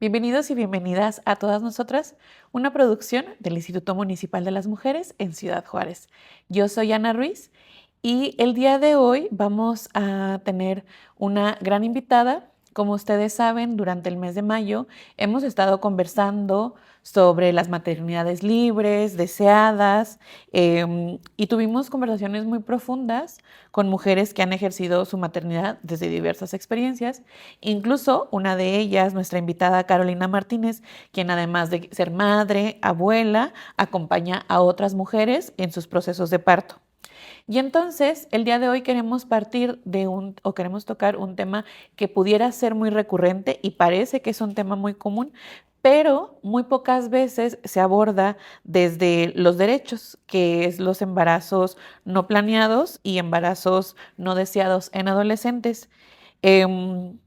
Bienvenidos y bienvenidas a todas nosotras, una producción del Instituto Municipal de las Mujeres en Ciudad Juárez. Yo soy Ana Ruiz y el día de hoy vamos a tener una gran invitada. Como ustedes saben, durante el mes de mayo hemos estado conversando sobre las maternidades libres, deseadas, y tuvimos conversaciones muy profundas con mujeres que han ejercido su maternidad desde diversas experiencias. Incluso una de ellas, nuestra invitada Carolina Martínez, quien además de ser madre, abuela, acompaña a otras mujeres en sus procesos de parto. Y entonces, el día de hoy queremos queremos tocar un tema que pudiera ser muy recurrente y parece que es un tema muy común, pero muy pocas veces se aborda desde los derechos, que es los embarazos no planeados y embarazos no deseados en adolescentes. Em,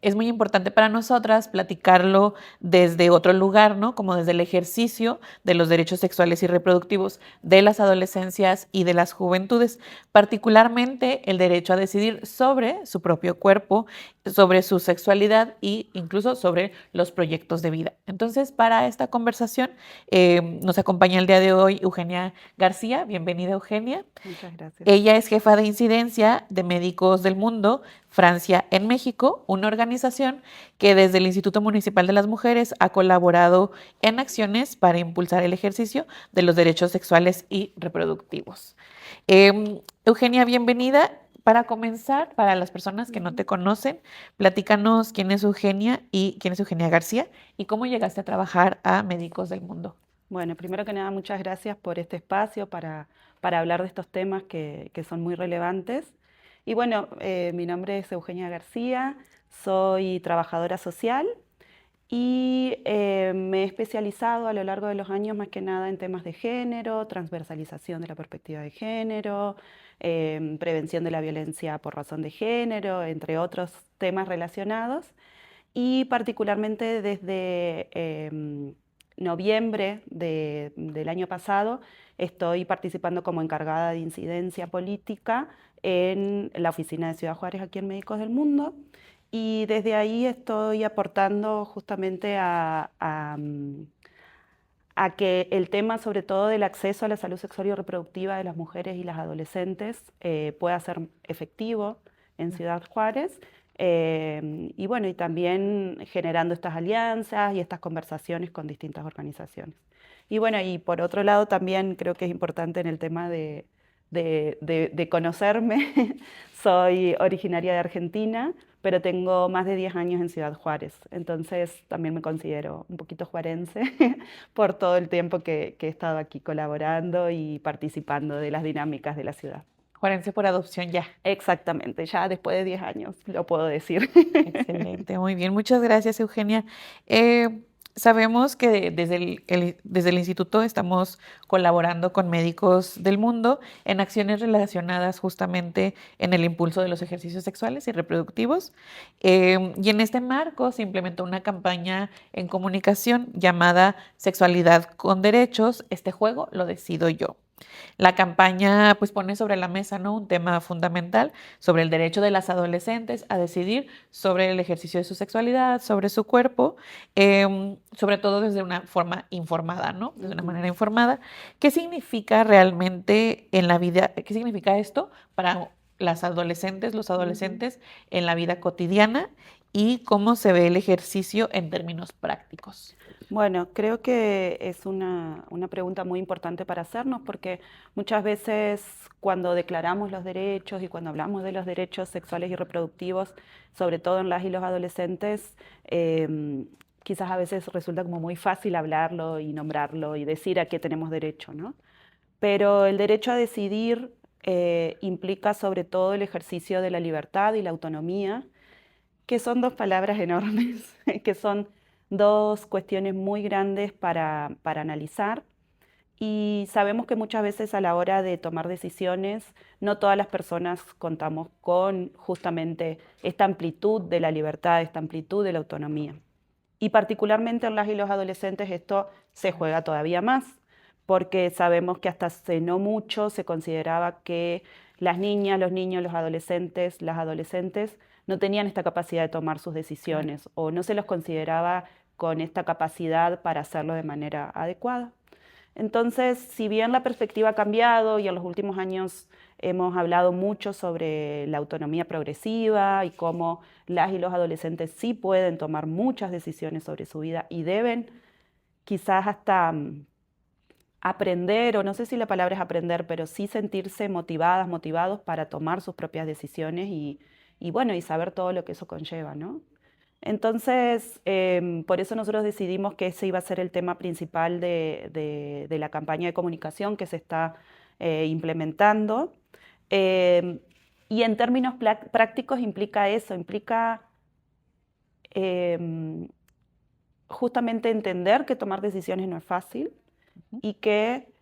es muy importante para nosotras platicarlo desde otro lugar, ¿no? Como desde el ejercicio de los derechos sexuales y reproductivos de las adolescencias y de las juventudes, particularmente el derecho a decidir sobre su propio cuerpo, sobre su sexualidad e incluso sobre los proyectos de vida. Entonces, para esta conversación nos acompaña el día de hoy Eugenia García. Bienvenida, Eugenia. Muchas gracias. Ella es jefa de incidencia de Médicos del Mundo, Francia en México, una organización que desde el Instituto Municipal de las Mujeres ha colaborado en acciones para impulsar el ejercicio de los derechos sexuales y reproductivos. Eugenia, bienvenida. Para comenzar, para las personas que no te conocen, platícanos quién es Eugenia y quién es Eugenia García y cómo llegaste a trabajar a Médicos del Mundo. Bueno, primero que nada, muchas gracias por este espacio para hablar de estos temas que son muy relevantes. Y bueno, mi nombre es Eugenia García, soy trabajadora social y me he especializado a lo largo de los años más que nada en temas de género, transversalización de la perspectiva de género, prevención de la violencia por razón de género, entre otros temas relacionados. Y particularmente desde noviembre del año pasado estoy participando como encargada de incidencia política en la oficina de Ciudad Juárez aquí en Médicos del Mundo. Y desde ahí estoy aportando justamente a que el tema, sobre todo del acceso a la salud sexual y reproductiva de las mujeres y las adolescentes, pueda ser efectivo en Ciudad Juárez. Y bueno, y también generando estas alianzas y estas conversaciones con distintas organizaciones. Y bueno, y por otro lado también creo que es importante en el tema de conocerme. Soy originaria de Argentina, pero tengo más de 10 años en Ciudad Juárez, entonces también me considero un poquito juarense por todo el tiempo que he estado aquí colaborando y participando de las dinámicas de la ciudad. Juarense por adopción ya. Exactamente, ya después de 10 años lo puedo decir. Excelente, muy bien. Muchas gracias, Eugenia. Sabemos que desde el instituto estamos colaborando con Médicos del Mundo en acciones relacionadas justamente en el impulso de los ejercicios sexuales y reproductivos. Y en este marco se implementó una campaña en comunicación llamada Sexualidad con Derechos. Este juego lo decido yo. La campaña pues pone sobre la mesa, ¿no?, un tema fundamental sobre el derecho de las adolescentes a decidir sobre el ejercicio de su sexualidad, sobre su cuerpo, sobre todo desde una forma informada, ¿no? Desde una manera informada. ¿Qué significa realmente en la vida? ¿Qué significa esto para las adolescentes, los adolescentes en la vida cotidiana y cómo se ve el ejercicio en términos prácticos? Bueno, creo que es una pregunta muy importante para hacernos porque muchas veces cuando declaramos los derechos y cuando hablamos de los derechos sexuales y reproductivos, sobre todo en las y los adolescentes, quizás a veces resulta como muy fácil hablarlo y nombrarlo y decir a qué tenemos derecho, ¿no? Pero el derecho a decidir implica sobre todo el ejercicio de la libertad y la autonomía, que son dos palabras enormes, que son dos cuestiones muy grandes para analizar. Y sabemos que muchas veces a la hora de tomar decisiones, no todas las personas contamos con justamente esta amplitud de la libertad, esta amplitud de la autonomía. Y particularmente en las y los adolescentes esto se juega todavía más, porque sabemos que hasta hace no mucho se consideraba que las niñas, los niños, los adolescentes, las adolescentes no tenían esta capacidad de tomar sus decisiones o no se los consideraba con esta capacidad para hacerlo de manera adecuada. Entonces, si bien la perspectiva ha cambiado y en los últimos años hemos hablado mucho sobre la autonomía progresiva y cómo las y los adolescentes sí pueden tomar muchas decisiones sobre su vida y deben quizás hasta aprender, o no sé si la palabra es aprender, pero sí sentirse motivadas, motivados para tomar sus propias decisiones y bueno, y saber todo lo que eso conlleva, ¿no? Entonces, por eso nosotros decidimos que ese iba a ser el tema principal de la campaña de comunicación que se está implementando. Em, y en términos prácticos implica eso, implica em, justamente entender que tomar decisiones no es fácil y que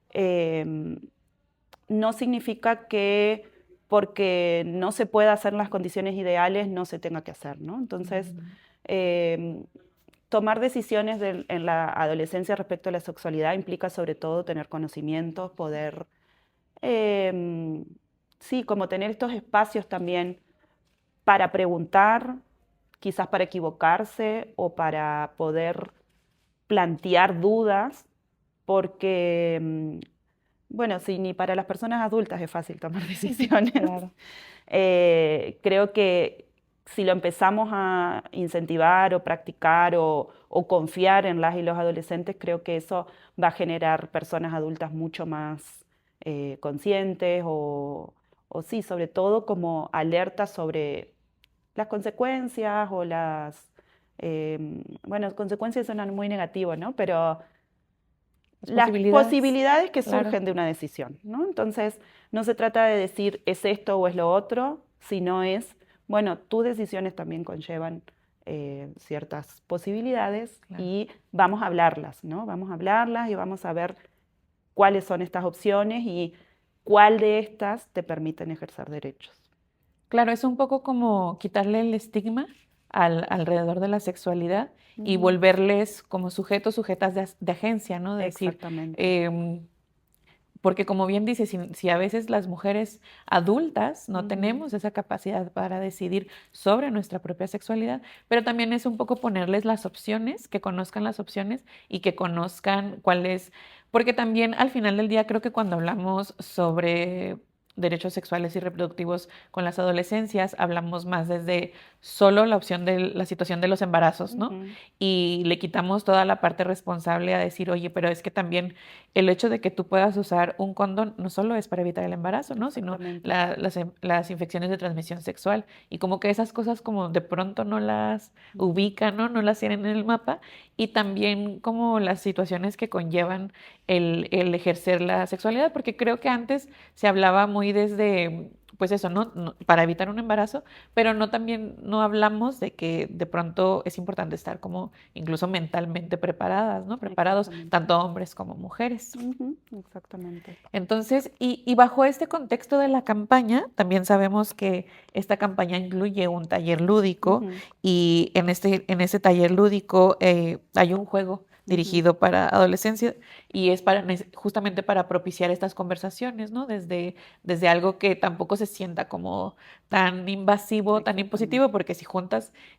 no significa que porque no se pueda hacer en las condiciones ideales no se tenga que hacer, ¿no? Entonces, tomar decisiones en la adolescencia respecto a la sexualidad implica sobre todo tener conocimientos, poder, sí, como tener estos espacios también para preguntar, quizás para equivocarse o para poder plantear dudas, porque, bueno, si ni para las personas adultas es fácil tomar decisiones, Claro. creo que si lo empezamos a incentivar o practicar o confiar en las y los adolescentes, creo que eso va a generar personas adultas mucho más conscientes o sí, sobre todo como alertas sobre las consecuencias o bueno, consecuencias suenan muy negativos, ¿no? Pero Las las posibilidades, posibilidades que claro. surgen de una decisión, ¿no? Entonces, no se trata de decir es esto o es lo otro, sino es, bueno, tus decisiones también conllevan ciertas posibilidades Claro. y vamos a hablarlas, ¿no? Vamos a hablarlas y vamos a ver cuáles son estas opciones y cuál de estas te permiten ejercer derechos. Claro, es un poco como quitarle el estigma alrededor de la sexualidad y Ujú. volverles como sujetos, sujetas de agencia, ¿no? De decir, Exactamente. porque como bien dice, si a veces las mujeres adultas no Ujú. tenemos esa capacidad para decidir sobre nuestra propia sexualidad, pero también es un poco ponerles las opciones, que conozcan las opciones y que conozcan cuáles, porque también al final del día creo que cuando hablamos sobre derechos sexuales y reproductivos con las adolescencias, hablamos más desde solo la opción de la situación de los embarazos, ¿no? Ujú. Y le quitamos toda la parte responsable a decir, oye, pero es que también el hecho de que tú puedas usar un condón no solo es para evitar el embarazo, ¿no? Sino Exactamente. las infecciones de transmisión sexual. Y como que esas cosas como de pronto no las Ujú. ubican, ¿no? No las tienen en el mapa. Y también como las situaciones que conllevan el ejercer la sexualidad, porque creo que antes se hablaba muy desde, pues eso, ¿no? Para evitar un embarazo, pero no también, no hablamos de que de pronto es importante estar como incluso mentalmente preparadas, ¿no? Preparados Exactamente. tanto hombres como mujeres. Ujú. Exactamente. Entonces, y bajo este contexto de la campaña, también sabemos que esta campaña incluye un taller lúdico Ujú. y en ese taller lúdico hay un juego Ujú. dirigido para adolescencia y es para, justamente para propiciar estas conversaciones, ¿no? Desde algo que tampoco se sienta como tan invasivo, tan Exactamente. impositivo, porque si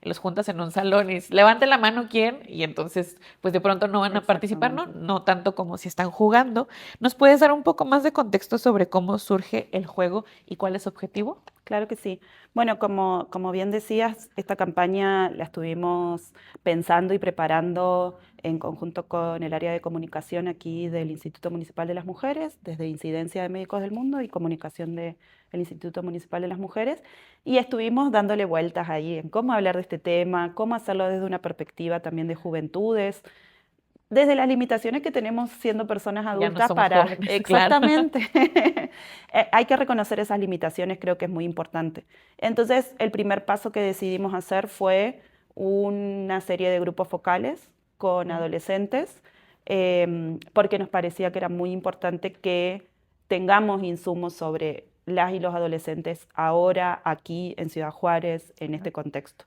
los juntas en un salón y levante la mano quién, y entonces pues de pronto no van a participar, ¿no? Exactamente. No tanto como si están jugando. ¿Nos puedes dar un poco más de contexto sobre cómo surge el juego y cuál es su objetivo? Claro que sí. Bueno, como bien decías, esta campaña la estuvimos pensando y preparando en conjunto con el área de comunicación aquí del Instituto Municipal de las Mujeres, desde Incidencia de Médicos del Mundo y Comunicación del Instituto Municipal de las Mujeres, y estuvimos dándole vueltas ahí en cómo hablar de este tema, cómo hacerlo desde una perspectiva también de juventudes, desde las limitaciones que tenemos siendo personas Ya no adultas somos para, jóvenes, claro. exactamente, hay que reconocer esas limitaciones, creo que es muy importante. Entonces, el primer paso que decidimos hacer fue una serie de grupos focales con Ya, adolescentes, porque nos parecía que era muy importante que tengamos insumos sobre las y los adolescentes ahora, aquí en Ciudad Juárez, en ya. este contexto.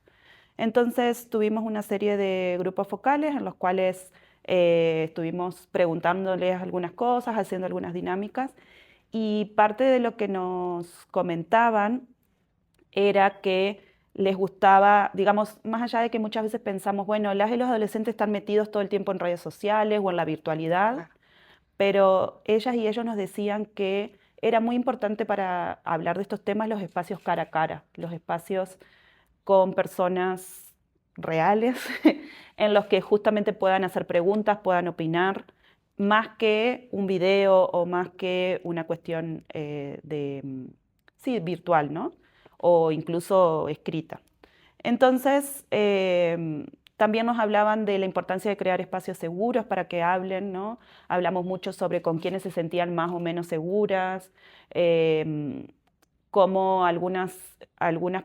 Entonces tuvimos una serie de grupos focales en los cuales estuvimos preguntándoles algunas cosas, haciendo algunas dinámicas y parte de lo que nos comentaban era que les gustaba, digamos, más allá de que muchas veces pensamos, bueno, las y los adolescentes están metidos todo el tiempo en redes sociales o en la virtualidad, Claro. pero ellas y ellos nos decían que era muy importante para hablar de estos temas los espacios cara a cara, los espacios con personas reales en los que justamente puedan hacer preguntas, puedan opinar, más que un video o más que una cuestión sí, virtual, ¿no? O incluso escrita. Entonces, también nos hablaban de la importancia de crear espacios seguros para que hablen, ¿no? Hablamos mucho sobre con quiénes se sentían más o menos seguras, em, cómo algunas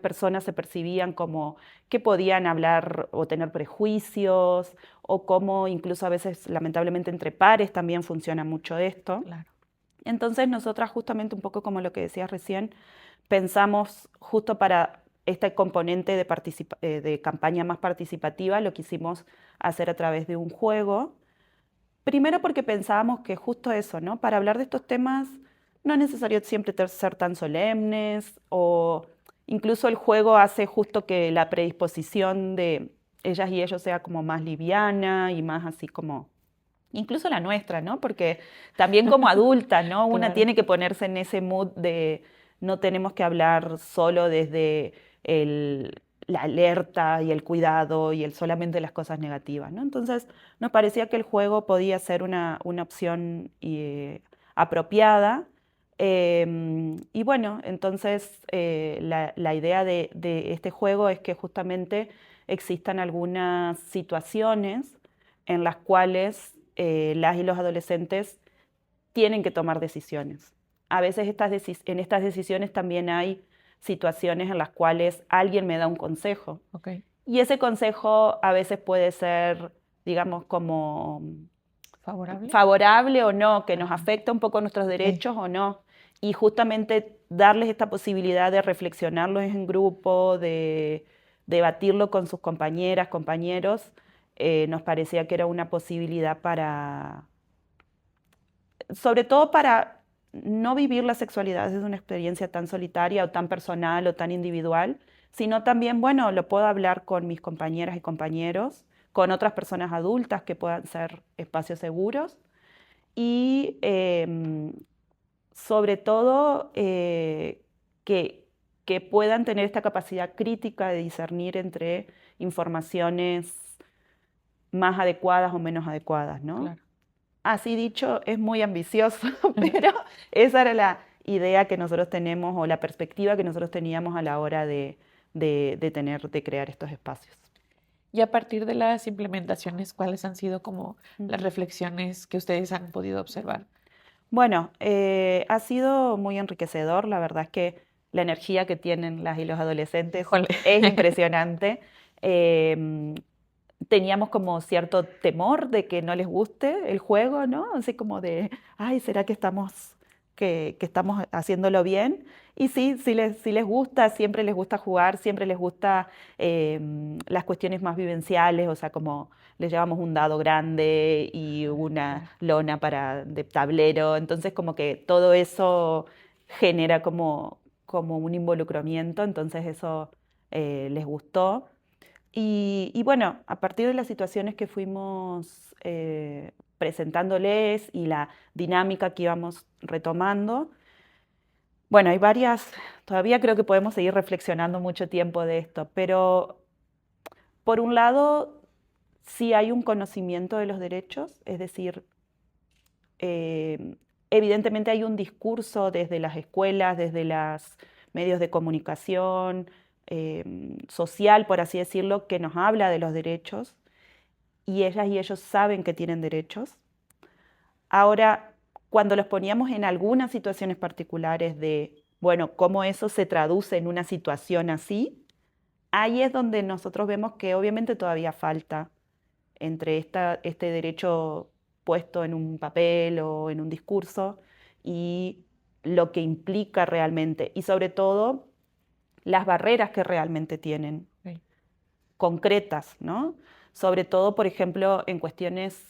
personas se percibían como que podían hablar o tener prejuicios, o cómo incluso a veces, lamentablemente, entre pares también funciona mucho esto. Claro. Entonces, nosotras justamente un poco como lo que decías recién, pensamos justo para este componente de campaña más participativa, lo quisimos hacer a través de un juego. Primero porque pensábamos que justo eso, ¿no? Para hablar de estos temas no es necesario siempre ser tan solemnes, o incluso el juego hace justo que la predisposición de ellas y ellos sea como más liviana y más así como, incluso la nuestra, ¿no? Porque también como adulta, ¿no? Una Claro. tiene que ponerse en ese mood de no tenemos que hablar solo desde la alerta y el cuidado y el solamente las cosas negativas, ¿no? Entonces nos parecía que el juego podía ser una opción apropiada. Y bueno, entonces la idea de este juego es que justamente existan algunas situaciones en las cuales las y los adolescentes tienen que tomar decisiones. A veces en estas decisiones también hay situaciones en las cuales alguien me da un consejo. Ok. Y ese consejo a veces puede ser, digamos, como ¿Favorable? favorable o no, que nos Ajá. afecta un poco nuestros Sí. derechos o no. Y justamente darles esta posibilidad de reflexionarlo en grupo, de debatirlo con sus compañeras, compañeros, nos parecía que era una posibilidad para, sobre todo para no vivir la sexualidad desde una experiencia tan solitaria o tan personal o tan individual, sino también, bueno, lo puedo hablar con mis compañeras y compañeros, con otras personas adultas que puedan ser espacios seguros y sobre todo que, que puedan tener esta capacidad crítica de discernir entre informaciones más adecuadas o menos adecuadas, ¿no? Claro. Así dicho, es muy ambicioso, pero esa era la idea que nosotros tenemos o la perspectiva que nosotros teníamos a la hora de crear estos espacios. Y a partir de las implementaciones, ¿cuáles han sido como las Ujú. reflexiones que ustedes han podido observar? Bueno, ha sido muy enriquecedor. La verdad es que la energía que tienen las y los adolescentes Híjole. es impresionante. Em, Teníamos como cierto temor de que no les guste el juego, ¿no? Así como de, ay, ¿será que estamos haciéndolo bien? Y sí, sí les gusta, siempre les gusta jugar, siempre les gusta las cuestiones más vivenciales, o sea, como les llevamos un dado grande y una Claro. lona de tablero, entonces como que todo eso genera como un involucramiento, entonces eso les gustó. Y bueno, a partir de las situaciones que fuimos presentándoles y la dinámica que íbamos retomando, bueno, hay varias, todavía creo que podemos seguir reflexionando mucho tiempo de esto, pero por un lado, sí hay un conocimiento de los derechos, es decir, eh, evidentemente hay un discurso desde las escuelas, desde los medios de comunicación, social, por así decirlo, que nos habla de los derechos y ellas y ellos saben que tienen derechos. Ahora, cuando los poníamos en algunas situaciones particulares de, bueno, cómo eso se traduce en una situación así, ahí es donde nosotros vemos que obviamente todavía falta entre este derecho puesto en un papel o en un discurso y lo que implica realmente, y sobre todo las barreras que realmente tienen, Ok. concretas, ¿no? Sobre todo, por ejemplo, en cuestiones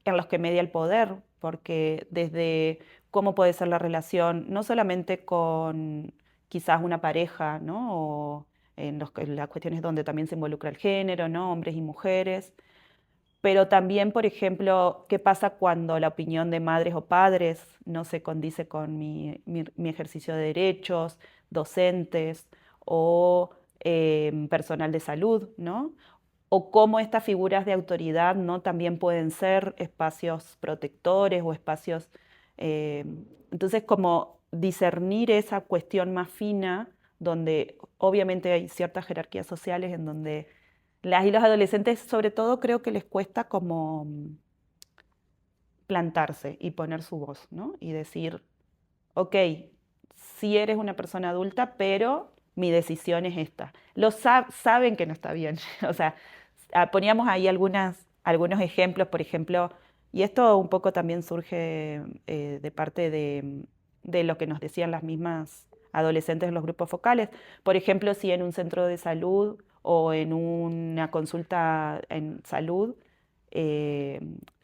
en las que media el poder, porque desde cómo puede ser la relación, no solamente con quizás una pareja, ¿no? O en las cuestiones donde también se involucra el género, ¿no? Hombres y mujeres. Pero también, por ejemplo, ¿qué pasa cuando la opinión de madres o padres no se condice con mi ejercicio de derechos, docentes o personal de salud, ¿no? O cómo estas figuras de autoridad, ¿no? También pueden ser espacios protectores o espacios... eh, entonces, como discernir esa cuestión más fina, donde obviamente hay ciertas jerarquías sociales en donde las y los adolescentes, sobre todo, creo que les cuesta como plantarse y poner su voz, ¿no? Y decir, ok, sí eres una persona adulta, pero mi decisión es esta. Saben que no está bien. O sea, poníamos ahí algunos ejemplos, por ejemplo, y esto un poco también surge de parte de lo que nos decían las mismas adolescentes en los grupos focales. Por ejemplo, si en un centro de salud o en una consulta en salud eh,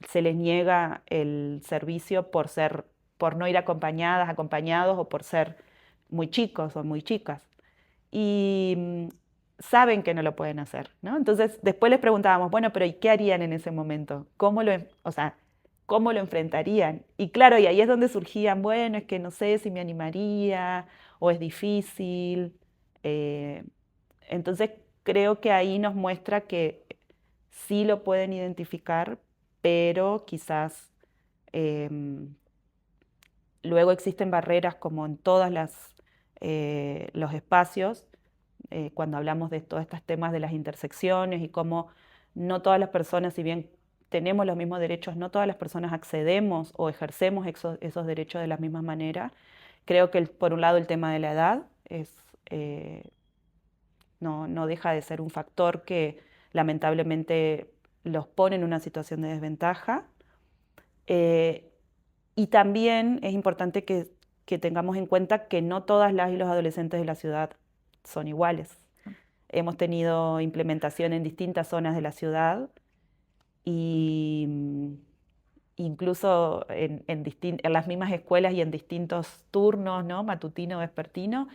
se les niega el servicio por no ir acompañadas, acompañados o por ser muy chicos o muy chicas. Y saben que no lo pueden hacer, ¿no? Entonces, después les preguntábamos, bueno, pero ¿y qué harían en ese momento? O sea, ¿cómo lo enfrentarían? Y claro, y ahí es donde surgían, bueno, es que no sé si me animaría o es difícil. Eh, entonces, creo que ahí nos muestra que sí lo pueden identificar, pero quizás em, luego existen barreras como en todos los espacios, cuando hablamos de todos estos temas de las intersecciones y cómo no todas las personas, si bien tenemos los mismos derechos, no todas las personas accedemos o ejercemos esos derechos de la misma manera. Creo que por un lado el tema de la edad eh, no deja de ser un factor que lamentablemente los pone en una situación de desventaja. Eh, y también es importante que tengamos en cuenta que no todas las y los adolescentes de la ciudad son iguales. Hemos tenido implementación en distintas zonas de la ciudad y incluso en las mismas escuelas y en distintos turnos, ¿no? Matutino o vespertino.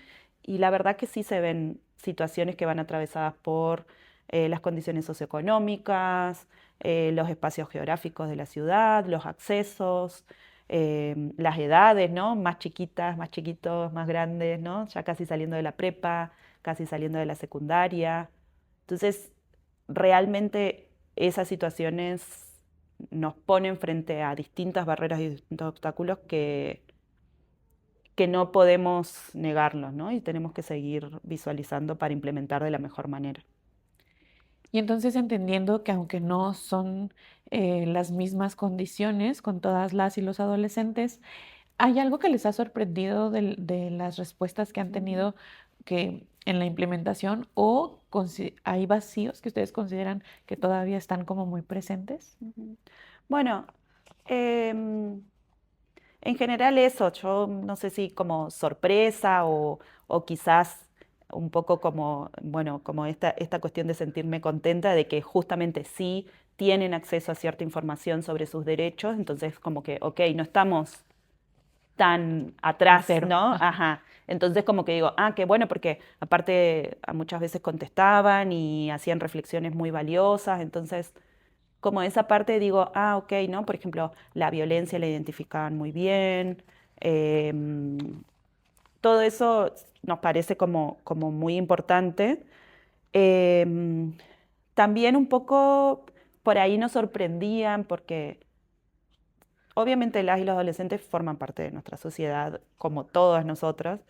Y la verdad que sí se ven situaciones que van atravesadas por las condiciones socioeconómicas, los espacios geográficos de la ciudad, los accesos, las edades, ¿no? Más chiquitas, más chiquitos, más grandes, ¿no? Ya casi saliendo de la prepa, casi saliendo de la secundaria. Entonces, realmente esas situaciones nos ponen frente a distintas barreras y distintos obstáculos que no podemos negarlos, ¿no? Y tenemos que seguir visualizando para implementar de la mejor manera. Y entonces entendiendo que aunque no son las mismas condiciones con todas las y los adolescentes, ¿hay algo que les ha sorprendido de las respuestas que han Ujú, tenido que en la implementación o hay vacíos que ustedes consideran que todavía están como muy presentes? ujú. Bueno, em, en general eso, yo no sé si como sorpresa o quizás un poco como, bueno, como esta cuestión de sentirme contenta de que justamente sí tienen acceso a cierta información sobre sus derechos, entonces como que, ok, no estamos tan En atrás, cero. ¿no? Ajá. Ajá. Entonces como que digo, qué bueno, porque aparte muchas veces contestaban y hacían reflexiones muy valiosas, entonces como esa parte digo, ok, ¿no? Por ejemplo, la violencia la identificaban muy bien. Todo eso nos parece como muy importante. Em, También un poco por ahí nos sorprendían porque obviamente las y los adolescentes forman parte de nuestra sociedad, como todas nosotras,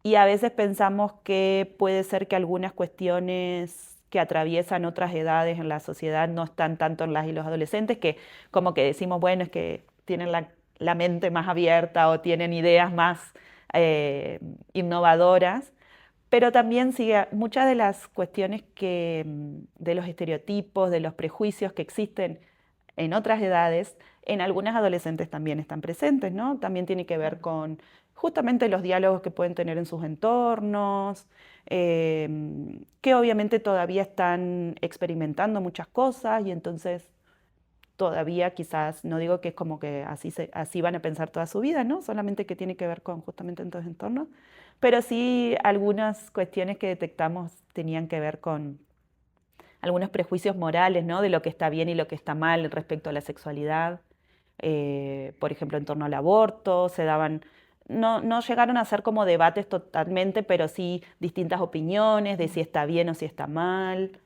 y a veces pensamos que puede ser que algunas cuestiones que atraviesan otras edades en la sociedad no están tanto en las y los adolescentes, que como que decimos, bueno, es que tienen la mente más abierta o tienen ideas más innovadoras, pero también sigue muchas de las cuestiones de los estereotipos, de los prejuicios que existen en otras edades, en algunas adolescentes también están presentes, ¿no? También tiene que ver con justamente los diálogos que pueden tener en sus entornos, que obviamente todavía están experimentando muchas cosas y entonces todavía quizás, no digo que es como que así van a pensar toda su vida, ¿no? Solamente que tiene que ver con justamente en estos entornos, pero sí algunas cuestiones que detectamos tenían que ver con algunos prejuicios morales, ¿no? De lo que está bien y lo que está mal respecto a la sexualidad. Por ejemplo, en torno al aborto, no llegaron a ser como debates totalmente, pero sí distintas opiniones de si está bien o si está mal,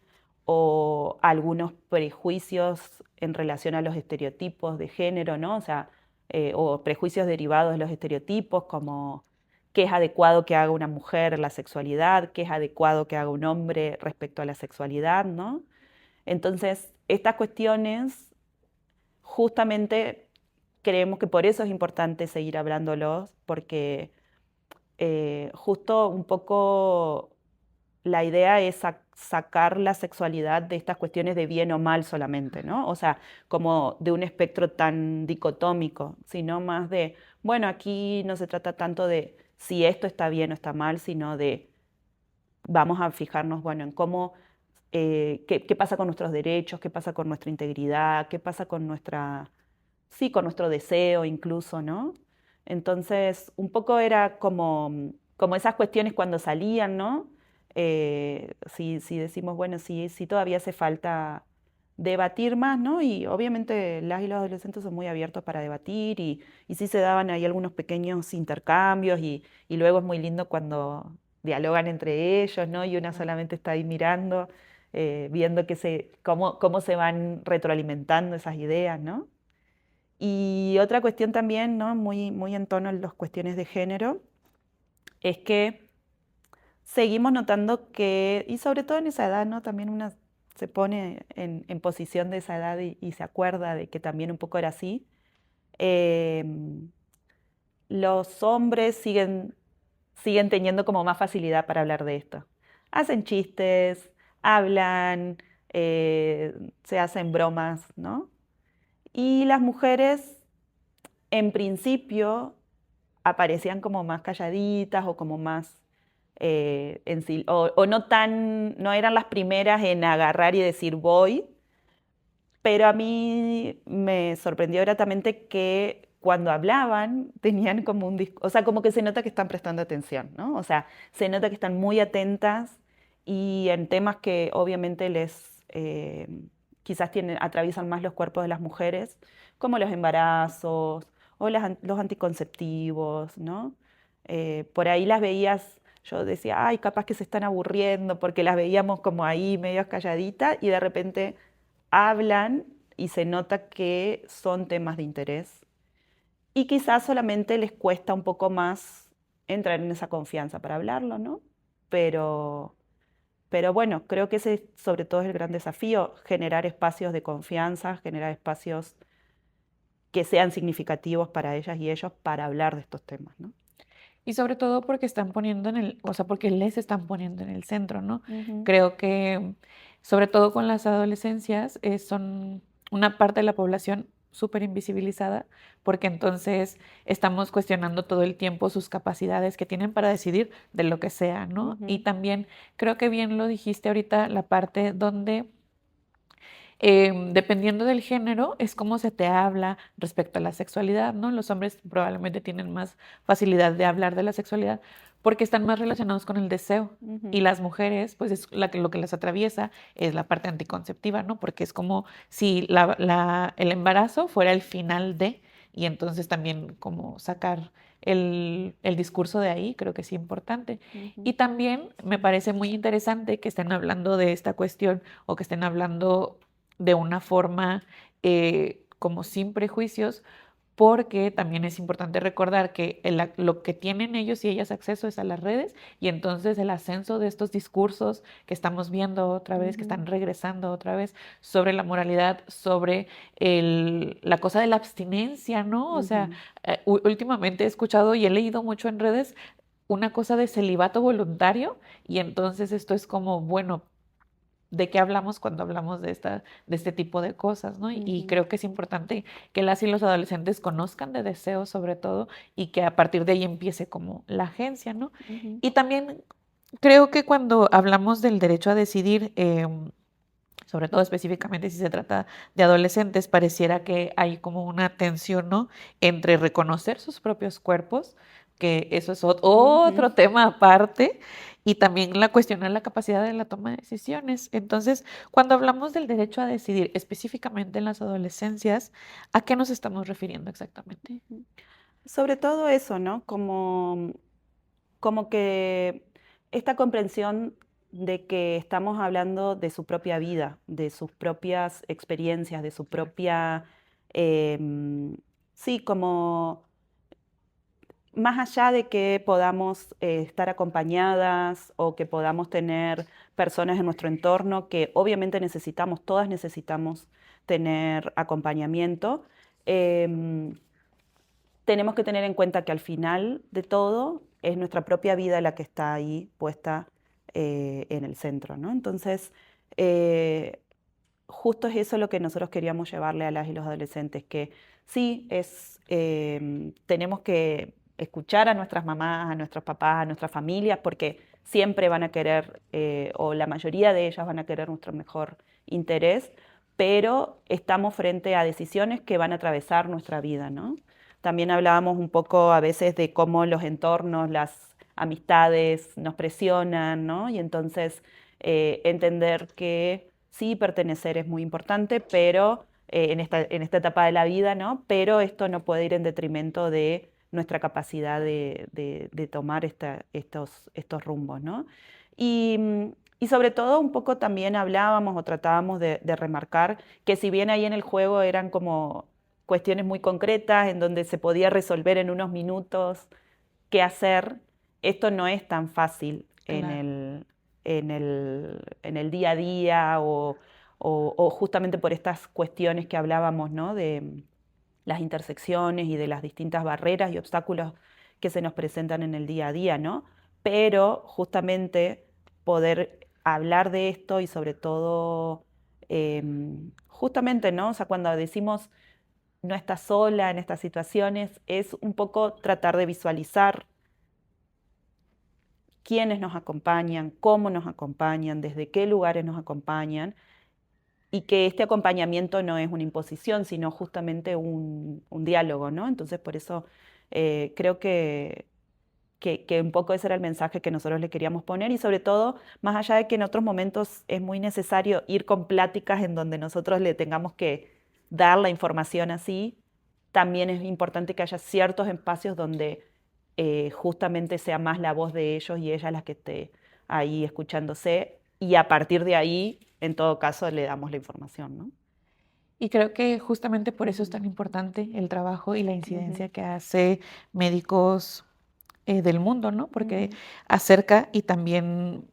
o algunos prejuicios en relación a los estereotipos de género, ¿no? O sea, o prejuicios derivados de los estereotipos, como qué es adecuado que haga una mujer en la sexualidad, qué es adecuado que haga un hombre respecto a la sexualidad, ¿no? Entonces, estas cuestiones justamente creemos que por eso es importante seguir hablándolos, porque justo un poco la idea es sacar la sexualidad de estas cuestiones de bien o mal solamente, ¿no? O sea, como de un espectro tan dicotómico, sino más de, bueno, aquí no se trata tanto de si esto está bien o está mal, sino de vamos a fijarnos, bueno, en cómo, qué pasa con nuestros derechos, qué pasa con nuestra integridad, qué pasa con sí, con nuestro deseo incluso, ¿no? Entonces, un poco era como esas cuestiones cuando salían, ¿no? Si decimos, bueno, sí todavía hace falta debatir más, ¿no? Y obviamente las y los adolescentes son muy abiertos para debatir y sí se daban ahí algunos pequeños intercambios y luego es muy lindo cuando dialogan entre ellos, ¿no? Y una solamente está ahí mirando, viendo cómo se van retroalimentando esas ideas, ¿no? Y otra cuestión también, ¿no? Muy en tono a las cuestiones de género, es que seguimos notando que, y sobre todo en esa edad, ¿no? También una se pone en posición de esa edad y se acuerda de que también un poco era así. em, los hombres siguen teniendo como más facilidad para hablar de esto. Hacen chistes, hablan, se hacen bromas, ¿no? Y las mujeres, en principio, aparecían como más calladitas o como más o no eran las primeras en agarrar y decir voy, pero a mí me sorprendió gratamente que cuando hablaban tenían como o sea, como que se nota que están prestando atención, ¿no? O sea, se nota que están muy atentas y en temas que obviamente quizás atraviesan más los cuerpos de las mujeres, como los embarazos o los anticonceptivos, ¿no? Por ahí las veías, yo decía, ay, capaz que se están aburriendo porque las veíamos como ahí medio calladitas y de repente hablan y se nota que son temas de interés y quizás solamente les cuesta un poco más entrar en esa confianza para hablarlo, ¿no? Pero, pero bueno, creo que ese sobre todo es el gran desafío, generar espacios de confianza, generar espacios que sean significativos para ellas y ellos para hablar de estos temas, ¿no? Y sobre todo porque están poniendo o sea, porque les están poniendo en el centro, ¿no? Ujú, Creo que, sobre todo con las adolescencias, son una parte de la población súper invisibilizada, porque entonces estamos cuestionando todo el tiempo sus capacidades que tienen para decidir de lo que sea, ¿no? Y ujú, también creo que bien lo dijiste ahorita, la parte donde dependiendo del género, es como se te habla respecto a la sexualidad, ¿no? Los hombres probablemente tienen más facilidad de hablar de la sexualidad porque están más relacionados con el deseo. Y ujú, las mujeres, pues es lo que las atraviesa es la parte anticonceptiva, ¿no? Porque es como si el embarazo fuera el final y entonces también como sacar el discurso de ahí, creo que es importante. ujú, Y también me parece muy interesante que estén hablando de esta cuestión o que estén hablando de una forma como sin prejuicios, porque también es importante recordar que lo que tienen ellos y ellas acceso es a las redes y entonces el ascenso de estos discursos que estamos viendo otra vez, que ujú, están regresando otra vez sobre la moralidad, sobre la cosa de la abstinencia, ¿no? O sea, ujú, últimamente he escuchado y he leído mucho en redes una cosa de celibato voluntario y entonces esto es como, bueno, de qué hablamos cuando hablamos de este tipo de cosas, ¿no? Y ujú, creo que es importante que las y los adolescentes conozcan de deseos sobre todo y que a partir de ahí empiece como la agencia, ¿no? ujú, Y también creo que cuando hablamos del derecho a decidir, sobre todo específicamente si se trata de adolescentes, pareciera que hay como una tensión, ¿no? Entre reconocer sus propios cuerpos, que eso es Ujú. otro tema aparte, y también la cuestionar la capacidad de la toma de decisiones. Entonces, cuando hablamos del derecho a decidir, específicamente en las adolescencias, ¿a qué nos estamos refiriendo exactamente? Ujú. Sobre todo eso, ¿no? Como que esta comprensión de que estamos hablando de su propia vida, de sus propias experiencias, de su Claro. propia, sí, como más allá de que podamos estar acompañadas o que podamos tener personas en nuestro entorno que obviamente necesitamos, todas necesitamos tener acompañamiento, em, tenemos que tener en cuenta que al final de todo es nuestra propia vida la que está ahí puesta en el centro, ¿no? Entonces, eh, justo es eso lo que nosotros queríamos llevarle a las y los adolescentes, que sí, tenemos que escuchar a nuestras mamás, a nuestros papás, a nuestras familias, porque siempre van a querer, o la mayoría de ellas van a querer nuestro mejor interés, pero estamos frente a decisiones que van a atravesar nuestra vida, ¿no? También hablábamos un poco a veces de cómo los entornos, las amistades nos presionan, ¿no? Y entonces entender que sí, pertenecer es muy importante, pero en esta etapa de la vida, ¿no? Pero esto no puede ir en detrimento de nuestra capacidad de tomar estos rumbos, ¿no? Y sobre todo un poco también hablábamos o tratábamos de remarcar que si bien ahí en el juego eran como cuestiones muy concretas en donde se podía resolver en unos minutos qué hacer, esto no es tan fácil Claro. en el día a día o justamente por estas cuestiones que hablábamos, ¿no? De las intersecciones y de las distintas barreras y obstáculos que se nos presentan en el día a día, ¿no? Pero justamente poder hablar de esto y sobre todo, justamente, ¿no? O sea, cuando decimos no estás sola en estas situaciones, es un poco tratar de visualizar quiénes nos acompañan, cómo nos acompañan, desde qué lugares nos acompañan, y que este acompañamiento no es una imposición, sino justamente un diálogo, ¿no? Entonces, por eso creo que un poco ese era el mensaje que nosotros le queríamos poner y sobre todo, más allá de que en otros momentos es muy necesario ir con pláticas en donde nosotros le tengamos que dar la información así, también es importante que haya ciertos espacios donde justamente sea más la voz de ellos y ellas las que esté ahí escuchándose y a partir de ahí, en todo caso, le damos la información, ¿no? Y creo que justamente por eso es tan importante el trabajo y la Ujú, incidencia que hace médicos del mundo, ¿no? Porque ujú, acerca y también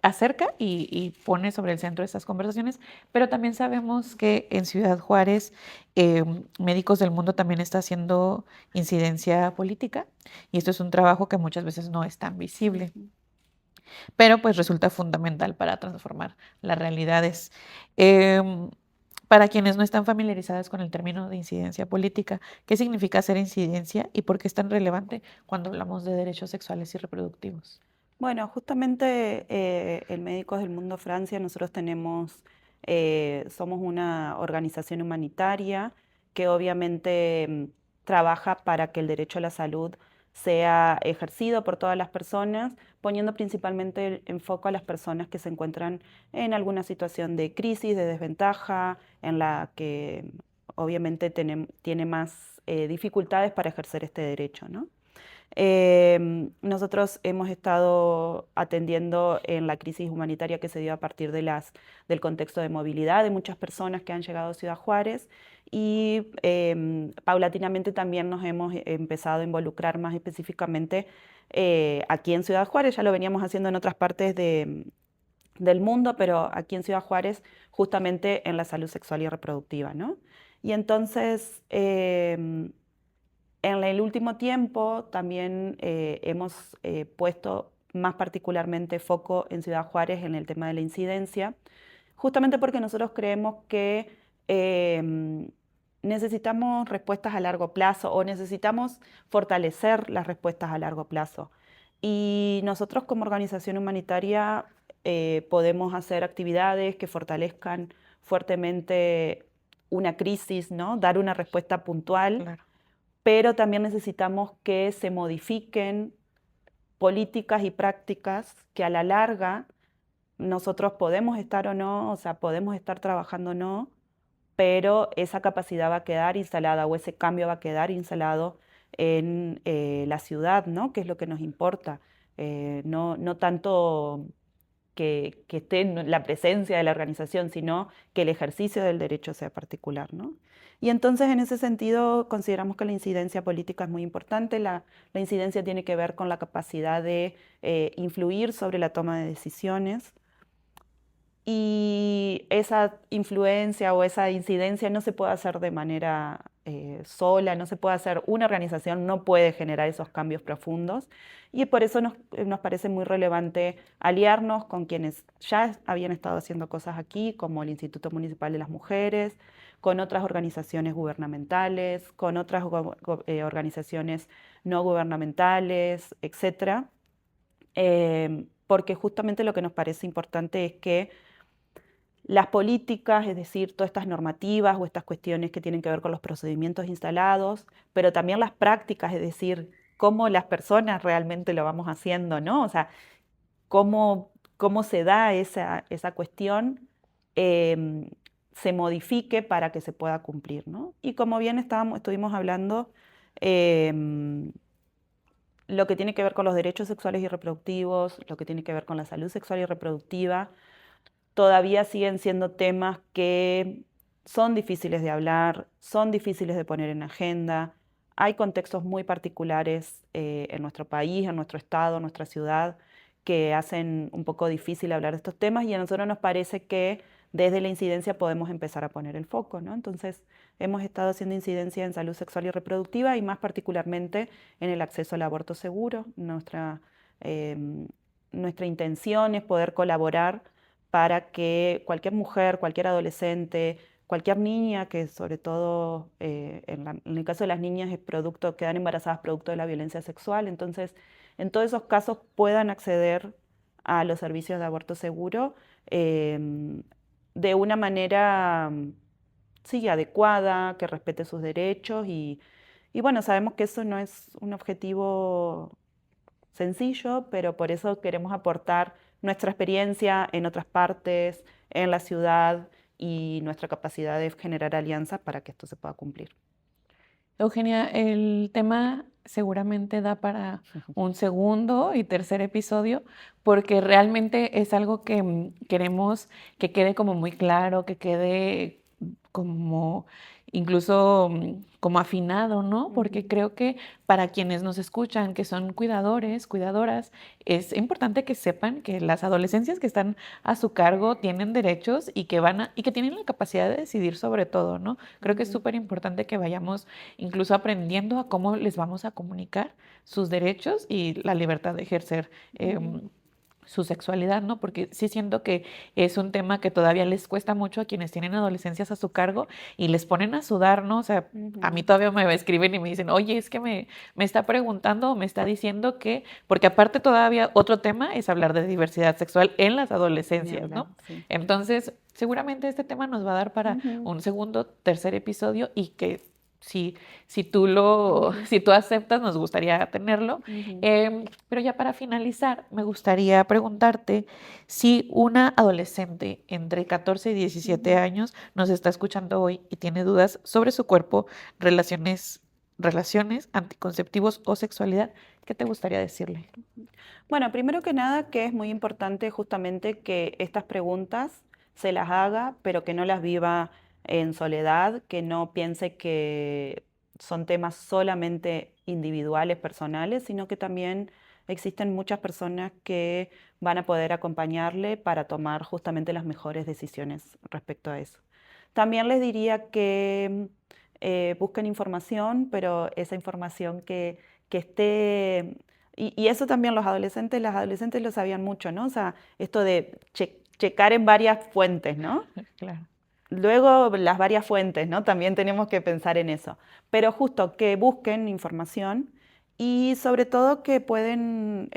acerca y pone sobre el centro estas conversaciones, pero también sabemos que en Ciudad Juárez Médicos del Mundo también está haciendo incidencia política y esto es un trabajo que muchas veces no es tan visible, ujú. pero pues resulta fundamental para transformar las realidades. Em, para quienes no están familiarizadas con el término de incidencia política, ¿qué significa hacer incidencia y por qué es tan relevante cuando hablamos de derechos sexuales y reproductivos? Bueno, justamente en Médicos del Mundo Francia nosotros somos una organización humanitaria que obviamente trabaja para que el derecho a la salud sea ejercido por todas las personas, poniendo principalmente el enfoque a las personas que se encuentran en alguna situación de crisis, de desventaja, en la que obviamente tiene más dificultades para ejercer este derecho, ¿no? Nosotros hemos estado atendiendo en la crisis humanitaria que se dio a partir del contexto de movilidad de muchas personas que han llegado a Ciudad Juárez y paulatinamente también nos hemos empezado a involucrar más específicamente aquí en Ciudad Juárez, ya lo veníamos haciendo en otras partes del mundo, pero aquí en Ciudad Juárez justamente en la salud sexual y reproductiva, ¿no? Y entonces, en el último tiempo también hemos puesto más particularmente foco en Ciudad Juárez en el tema de la incidencia, justamente porque nosotros creemos que necesitamos respuestas a largo plazo o necesitamos fortalecer las respuestas a largo plazo. Y nosotros como organización humanitaria podemos hacer actividades que fortalezcan fuertemente una crisis, ¿no? Dar una respuesta puntual, Claro. pero también necesitamos que se modifiquen políticas y prácticas que a la larga nosotros podemos estar o no, o sea, podemos estar trabajando o no, pero esa capacidad va a quedar instalada o ese cambio va a quedar instalado en la ciudad, ¿no? Que es lo que nos importa. No tanto que esté en la presencia de la organización, sino que el ejercicio del derecho sea particular, ¿no? Y entonces, en ese sentido, consideramos que la incidencia política es muy importante. La incidencia tiene que ver con la capacidad de influir sobre la toma de decisiones, y esa influencia o esa incidencia no se puede hacer de manera sola, no se puede hacer, una organización no puede generar esos cambios profundos, y por eso nos parece muy relevante aliarnos con quienes ya habían estado haciendo cosas aquí, como el Instituto Municipal de las Mujeres, con otras organizaciones gubernamentales, con otras organizaciones no gubernamentales, etcétera, porque justamente lo que nos parece importante es que las políticas, es decir, todas estas normativas o estas cuestiones que tienen que ver con los procedimientos instalados, pero también las prácticas, es decir, cómo las personas realmente lo vamos haciendo, ¿no? O sea, cómo se da esa cuestión, em, se modifique para que se pueda cumplir, ¿no? Y como bien estuvimos hablando, em, lo que tiene que ver con los derechos sexuales y reproductivos, lo que tiene que ver con la salud sexual y reproductiva, todavía siguen siendo temas que son difíciles de hablar, son difíciles de poner en agenda. Hay contextos muy particulares en nuestro país, en nuestro estado, en nuestra ciudad, que hacen un poco difícil hablar de estos temas, y a nosotros nos parece que desde la incidencia podemos empezar a poner el foco, ¿no? Entonces, hemos estado haciendo incidencia en salud sexual y reproductiva, y más particularmente en el acceso al aborto seguro. Nuestra intención es poder colaborar para que cualquier mujer, cualquier adolescente, cualquier niña, que sobre todo en el caso de las niñas quedan embarazadas producto de la violencia sexual, entonces en todos esos casos puedan acceder a los servicios de aborto seguro de una manera, sí, adecuada, que respete sus derechos, y bueno, sabemos que eso no es un objetivo sencillo, pero por eso queremos aportar nuestra experiencia en otras partes, en la ciudad, y nuestra capacidad de generar alianzas para que esto se pueda cumplir. Eugenia, el tema seguramente da para un segundo y tercer episodio, porque realmente es algo que queremos que quede como muy claro, que quede como incluso como afinado, ¿no? Porque creo que para quienes nos escuchan, que son cuidadores, cuidadoras, es importante que sepan que las adolescencias que están a su cargo tienen derechos y y que tienen la capacidad de decidir sobre todo, ¿no? Creo que es súper importante que vayamos incluso aprendiendo a cómo les vamos a comunicar sus derechos y la libertad de ejercer su sexualidad, ¿no? Porque sí siento que es un tema que todavía les cuesta mucho a quienes tienen adolescencias a su cargo y les ponen a sudar, ¿no? O sea, a mí todavía me escriben y me dicen, oye, es que me está preguntando o me está diciendo que, porque aparte todavía otro tema es hablar de diversidad sexual en las adolescencias, ¿no? Sí. Entonces, seguramente este tema nos va a dar para un segundo, tercer episodio, y que si tú aceptas, nos gustaría tenerlo. Pero ya para finalizar, me gustaría preguntarte si una adolescente entre 14 y 17 años nos está escuchando hoy y tiene dudas sobre su cuerpo, relaciones, anticonceptivos o sexualidad, ¿qué te gustaría decirle? Bueno, primero que nada, que es muy importante justamente que estas preguntas se las haga, pero que no las viva en soledad, que no piense que son temas solamente individuales, personales, sino que también existen muchas personas que van a poder acompañarle para tomar justamente las mejores decisiones respecto a eso. También les diría que busquen información, pero esa información que esté, y eso también las adolescentes lo sabían mucho, ¿no? O sea, esto de checar en varias fuentes, ¿no? Claro. Luego las varias fuentes, ¿no? También tenemos que pensar en eso. Pero justo que busquen información, y sobre todo que pueden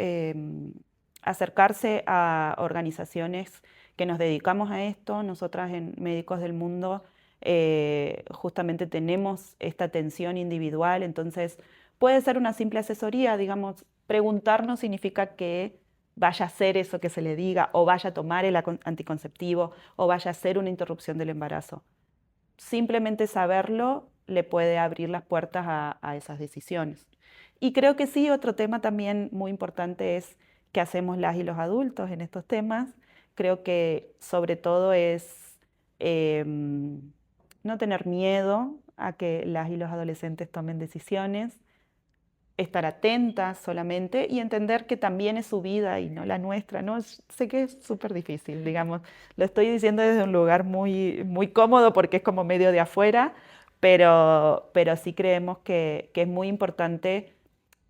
acercarse a organizaciones que nos dedicamos a esto. Nosotras en Médicos del Mundo justamente tenemos esta atención individual, entonces puede ser una simple asesoría, digamos, preguntar no significa que vaya a hacer eso que se le diga, o vaya a tomar el anticonceptivo, o vaya a hacer una interrupción del embarazo. Simplemente saberlo le puede abrir las puertas a esas decisiones. Y creo que sí, otro tema también muy importante es qué hacemos las y los adultos en estos temas. Creo que sobre todo es no tener miedo a que las y los adolescentes tomen decisiones, estar atentas solamente y entender que también es su vida y no la nuestra, ¿no? Sé que es súper difícil, digamos. Lo estoy diciendo desde un lugar muy, muy cómodo porque es como medio de afuera, pero sí creemos que es muy importante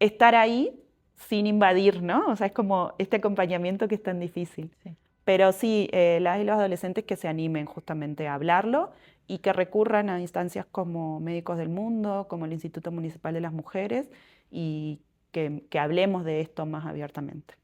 estar ahí sin invadir, ¿no? O sea, es como este acompañamiento que es tan difícil. Sí. Pero sí, las y los adolescentes que se animen justamente a hablarlo y que recurran a instancias como Médicos del Mundo, como el Instituto Municipal de las Mujeres, y que hablemos de esto más abiertamente.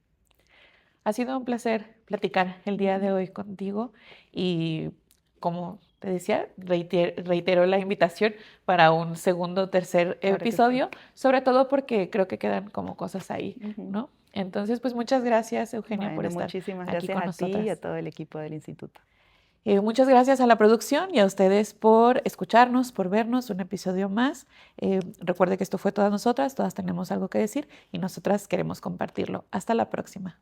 Ha sido un placer platicar el día de hoy contigo y como te decía, reitero la invitación para un segundo o tercer Claro que sí. episodio, sobre todo porque creo que quedan como cosas ahí, Ujú. ¿no? Entonces, pues muchas gracias, Eugenia, por Bueno, estar muchísimas aquí gracias con a ti y a nosotras. todo el equipo del instituto. Muchas gracias a la producción y a ustedes por escucharnos, por vernos un episodio más. Recuerde que esto fue todas nosotras, todas tenemos algo que decir y nosotras queremos compartirlo. Hasta la próxima.